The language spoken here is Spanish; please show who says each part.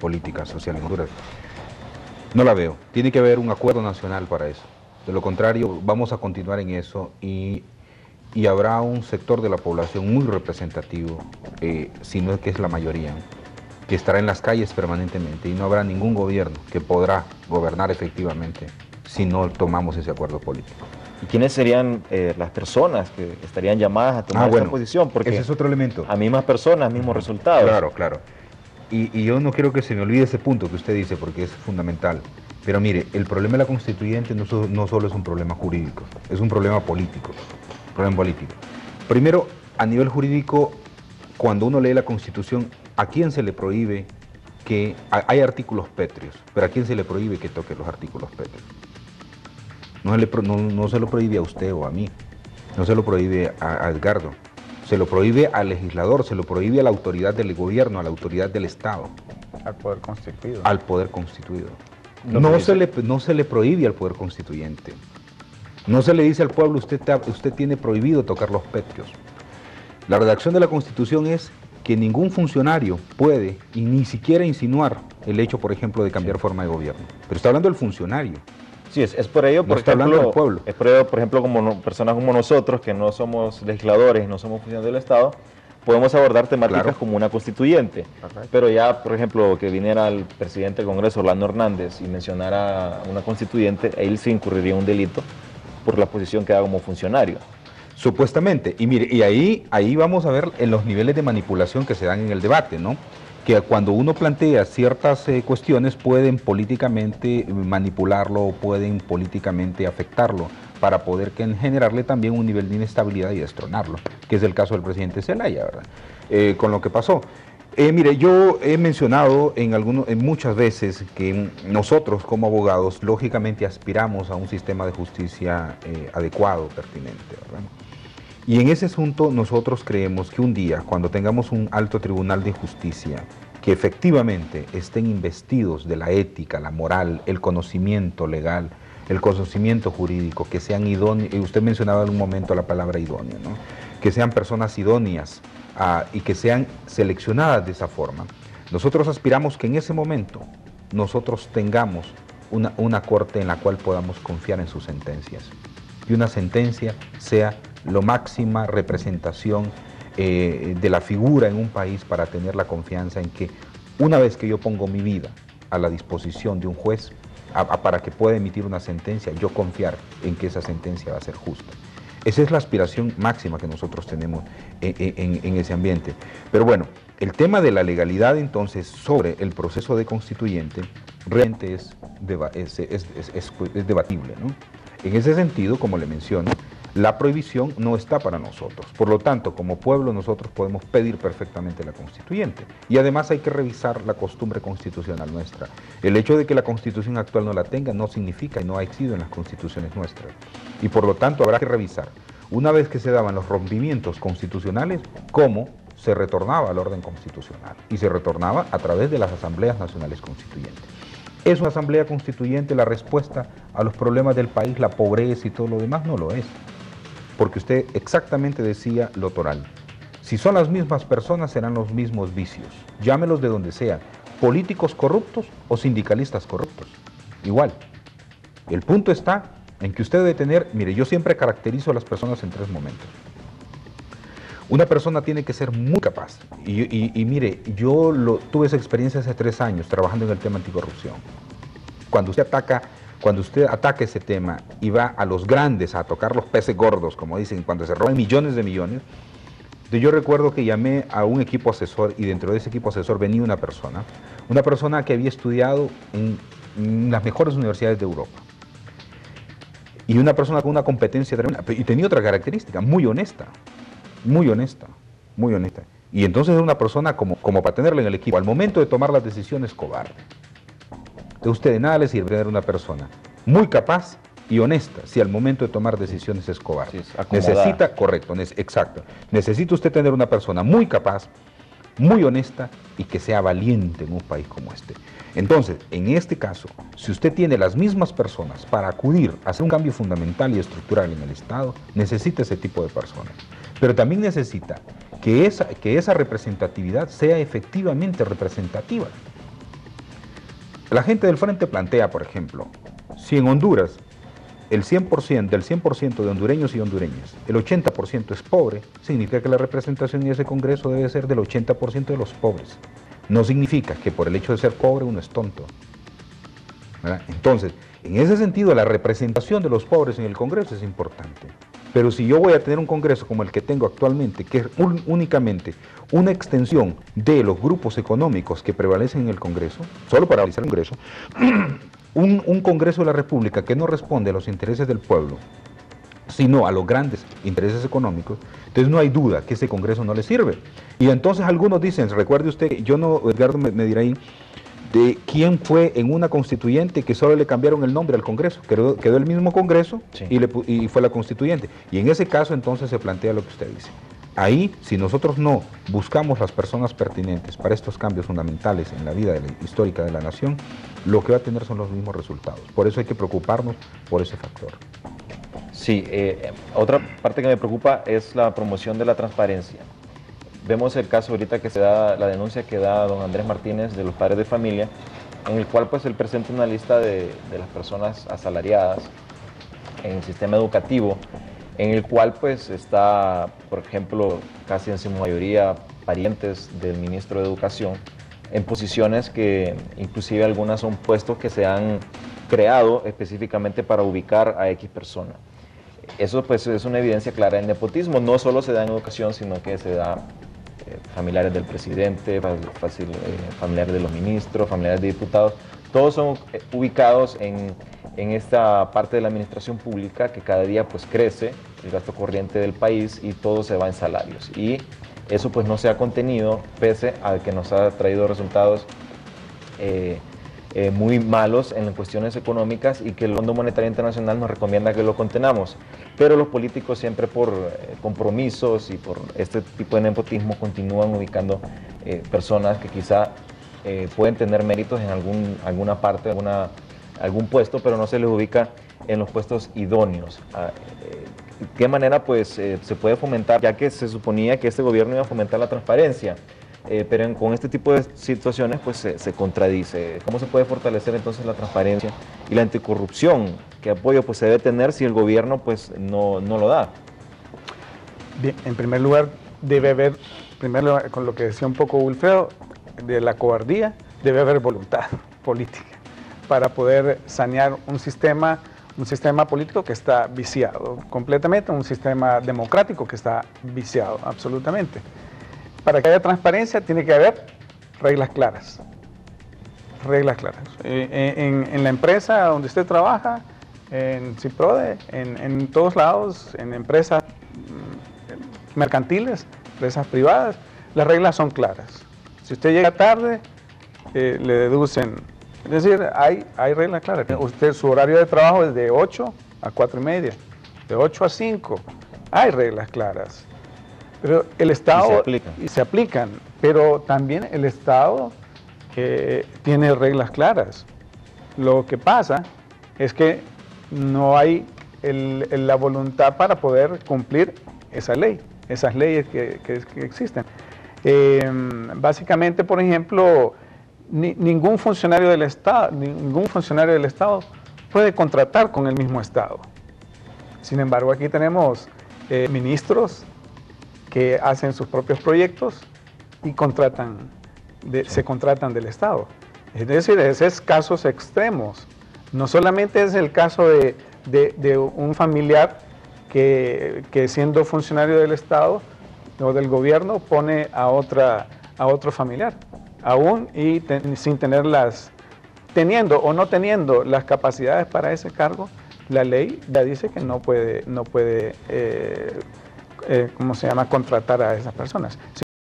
Speaker 1: política social en Honduras. No la veo. Tiene que haber un acuerdo nacional para eso. De lo contrario, vamos a continuar en eso y habrá un sector de la población muy representativo, si no es que es la mayoría, que estará en las calles permanentemente y no habrá ningún gobierno que podrá gobernar efectivamente si no tomamos ese acuerdo político.
Speaker 2: ¿Y quiénes serían las personas que estarían llamadas a tomar esta posición? Porque
Speaker 1: ese es otro elemento.
Speaker 2: A mismas personas, mismos resultados.
Speaker 1: Claro, claro. Y yo no quiero que se me olvide ese punto que usted dice, porque es fundamental. Pero mire, el problema de la constituyente no solo es un problema jurídico, es un problema político. Primero, a nivel jurídico, cuando uno lee la Constitución, ¿a quién se le prohíbe que... Hay artículos pétreos, pero ¿a quién se le prohíbe que toque los artículos pétreos? No se lo prohíbe a usted o a mí, no se lo prohíbe a Edgardo, se lo prohíbe al legislador, se lo prohíbe a la autoridad del gobierno, a la autoridad del Estado.
Speaker 3: Al poder constituido.
Speaker 1: Al poder constituido. No se le prohíbe al poder constituyente. No se le dice al pueblo, usted tiene prohibido tocar los pétreos. La redacción de la Constitución es que ningún funcionario puede, y ni siquiera insinuar el hecho, por ejemplo, de cambiar forma de gobierno. Pero está hablando del funcionario.
Speaker 2: Sí, es por ello, por ejemplo, es por ello, por ejemplo, como personas como nosotros, que no somos legisladores, no somos funcionarios del Estado, podemos abordar temáticas como una constituyente. Pero ya, por ejemplo, que viniera el presidente del Congreso, Orlando Hernández, y mencionara una constituyente, él se incurriría en un delito por la posición que da como funcionario.
Speaker 1: Supuestamente. Y mire, y ahí vamos a ver en los niveles de manipulación que se dan en el debate, ¿no? Que cuando uno plantea ciertas cuestiones pueden políticamente manipularlo o pueden políticamente afectarlo para poder generarle también un nivel de inestabilidad y destronarlo, que es el caso del presidente Zelaya, ¿verdad? Con lo que pasó. Mire, yo he mencionado muchas veces que nosotros como abogados lógicamente aspiramos a un sistema de justicia adecuado, pertinente, ¿verdad? Y en ese asunto nosotros creemos que un día, cuando tengamos un alto tribunal de justicia, que efectivamente estén investidos de la ética, la moral, el conocimiento legal, el conocimiento jurídico, que sean idóneos, y usted mencionaba en un momento la palabra idóneo, ¿no? Que sean personas idóneas y que sean seleccionadas de esa forma. Nosotros aspiramos que en ese momento nosotros tengamos una corte en la cual podamos confiar en sus sentencias. Y una sentencia sea la máxima representación de la figura en un país para tener la confianza en que una vez que yo pongo mi vida a la disposición de un juez para que pueda emitir una sentencia, yo confiar en que esa sentencia va a ser justa. Esa es la aspiración máxima que nosotros tenemos en ese ambiente. Pero bueno, el tema de la legalidad entonces sobre el proceso de constituyente realmente es debatible, ¿no? En ese sentido, como le menciono, la prohibición no está para nosotros. Por lo tanto, como pueblo nosotros podemos pedir perfectamente la constituyente. Y además hay que revisar la costumbre constitucional nuestra. El hecho de que la constitución actual no la tenga no significa y no ha existido en las constituciones nuestras. Y por lo tanto habrá que revisar, una vez que se daban los rompimientos constitucionales, cómo se retornaba al orden constitucional. Y se retornaba a través de las asambleas nacionales constituyentes. ¿Es una asamblea constituyente la respuesta a los problemas del país, la pobreza y todo lo demás? No lo es. Porque usted exactamente decía lo toral. Si son las mismas personas, serán los mismos vicios. Llámelos de donde sea, políticos corruptos o sindicalistas corruptos. Igual. El punto está en que usted debe tener, mire, yo siempre caracterizo a las personas en 3 momentos. Una persona tiene que ser muy capaz. Y mire, yo tuve esa experiencia hace 3 años trabajando en el tema anticorrupción. Cuando usted ataca ese tema y va a los grandes a tocar los peces gordos, como dicen, cuando se roban millones de millones, yo recuerdo que llamé a un equipo asesor y dentro de ese equipo asesor venía una persona que había estudiado en las mejores universidades de Europa. Y una persona con una competencia tremenda, y tenía otra característica, muy honesta. Muy honesta, muy honesta. Y entonces es una persona como para tenerla en el equipo. Al momento de tomar las decisiones, cobarde. De usted de nada le sirve tener una persona muy capaz y honesta si al momento de tomar decisiones es cobarde. Sí, necesita, correcto, exacto. Necesita usted tener una persona muy capaz, muy honesta y que sea valiente en un país como este. Entonces, en este caso, si usted tiene las mismas personas para acudir a hacer un cambio fundamental y estructural en el Estado, necesita ese tipo de personas. Pero también necesita que esa representatividad sea efectivamente representativa. La gente del frente plantea, por ejemplo, si en Honduras del 100% de hondureños y hondureñas, el 80% es pobre, significa que la representación en ese Congreso debe ser del 80% de los pobres. No significa que por el hecho de ser pobre uno es tonto, ¿verdad? Entonces, en ese sentido, la representación de los pobres en el Congreso es importante. Pero si yo voy a tener un Congreso como el que tengo actualmente, que es únicamente una extensión de los grupos económicos que prevalecen en el Congreso, solo para realizar el Congreso, un Congreso de la República que no responde a los intereses del pueblo, sino a los grandes intereses económicos, entonces no hay duda que ese Congreso no le sirve. Y entonces algunos dicen, recuerde usted, yo no, Edgardo me dirá ahí, de quién fue en una constituyente que solo le cambiaron el nombre al Congreso, quedó el mismo Congreso, sí, y fue la constituyente. Y en ese caso entonces se plantea lo que usted dice. Ahí, si nosotros no buscamos las personas pertinentes para estos cambios fundamentales en la vida histórica de la nación, lo que va a tener son los mismos resultados. Por eso hay que preocuparnos por ese factor.
Speaker 2: Sí, otra parte que me preocupa es la promoción de la transparencia. Vemos el caso ahorita que se da, la denuncia que da don Andrés Martínez de los padres de familia, en el cual pues él presenta una lista de las personas asalariadas en el sistema educativo, en el cual pues está, por ejemplo, casi en su mayoría parientes del ministro de Educación, en posiciones que inclusive algunas son puestos que se han creado específicamente para ubicar a X persona. Eso pues es una evidencia clara del nepotismo, no solo se da en educación, sino que se da familiares del presidente, familiares de los ministros, familiares de diputados, todos son ubicados en esta parte de la administración pública que cada día pues crece el gasto corriente del país y todo se va en salarios. Y eso pues no se ha contenido pese a que nos ha traído resultados muy malos en cuestiones económicas y que el Fondo Monetario Internacional nos recomienda que lo contenamos. Pero los políticos siempre por compromisos y por este tipo de nepotismo continúan ubicando personas que quizá pueden tener méritos en alguna parte, algún puesto, pero no se les ubica en los puestos idóneos. ¿De qué manera pues se puede fomentar, ya que se suponía que este gobierno iba a fomentar la transparencia? Pero con este tipo de situaciones pues se contradice. ¿Cómo se puede fortalecer entonces la transparencia y la anticorrupción? ¿Qué apoyo pues se debe tener si el gobierno pues no lo da?
Speaker 3: Bien, en primer lugar debe haber, primero con lo que decía un poco Wilfredo, de la cobardía, debe haber voluntad política para poder sanear un sistema político que está viciado completamente, un sistema democrático que está viciado absolutamente. Para que haya transparencia tiene que haber reglas claras. Reglas claras. En la empresa donde usted trabaja, en Ciprode, en todos lados, en empresas mercantiles, empresas privadas, las reglas son claras. Si usted llega tarde, le deducen. Es decir, hay reglas claras. Usted, su horario de trabajo es de 8 a 4:30, de 8 a 5. Hay reglas claras. Pero el Estado, y se aplican, pero también el Estado tiene reglas claras. Lo que pasa es que no hay la voluntad para poder cumplir esa ley, esas leyes que existen. Básicamente, por ejemplo, ningún funcionario del Estado puede contratar con el mismo Estado. Sin embargo, aquí tenemos ministros que hacen sus propios proyectos y se contratan del Estado. Es decir, esos casos extremos. No solamente es el caso de un familiar que siendo funcionario del Estado o del gobierno pone a otro familiar, aún y sin teniendo o no teniendo las capacidades para ese cargo, la ley ya dice que no puede ¿cómo se llama?, contratar a esas personas.